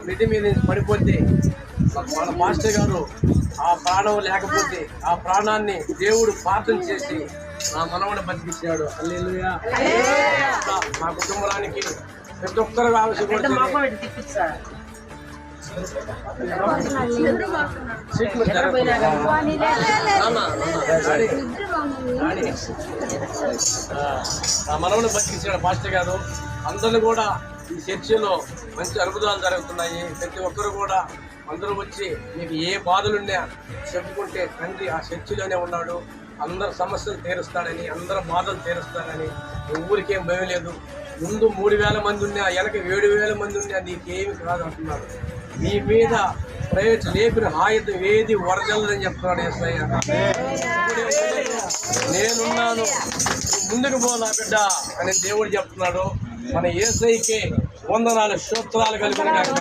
మిది మీద పడిపోతే మన మాస్టర్ గారు ఆ ప్రాణం లేకపోతే ఆ ప్రాణాన్ని దేవుడు ప్రార్థన చేసి నా మనవని బతికించాడు. హల్లెలూయా. మా కుటుంబానికి ప్రతి ఒక్కరు ఆవశ్యపడుతుంది. నా మనవని బతికించాడు పాస్టర్ గారు. అందరూ కూడా ఈ చర్చిలో మంచి అద్భుతాలు జరుగుతున్నాయి. ప్రతి ఒక్కరు కూడా అందరూ వచ్చి మీకు ఏ బాధలున్నా చెప్పుకుంటే తండ్రి ఆ చర్చిలోనే ఉన్నాడు, అందరు సమస్యలు తీరుస్తాడని, అందరు బాధలు తీరుస్తాడని. ఊరికేం భయం లేదు. ముందు 3000 మంది ఉన్నా, వెనక 7000 మంది ఉన్నా నీకేమి కాదు అంటున్నాడు. నీ మీద ప్రయోజనం లేపిన ఆయుధం ఏది వరదలని చెప్తున్నాడు యేసయ్య. నేనున్నాను, ముందుకు పో నా బిడ్డ అని దేవుడు చెప్తున్నాడు. మన యేసయ్యకి వందనాలు స్తోత్రాలు కలిగిన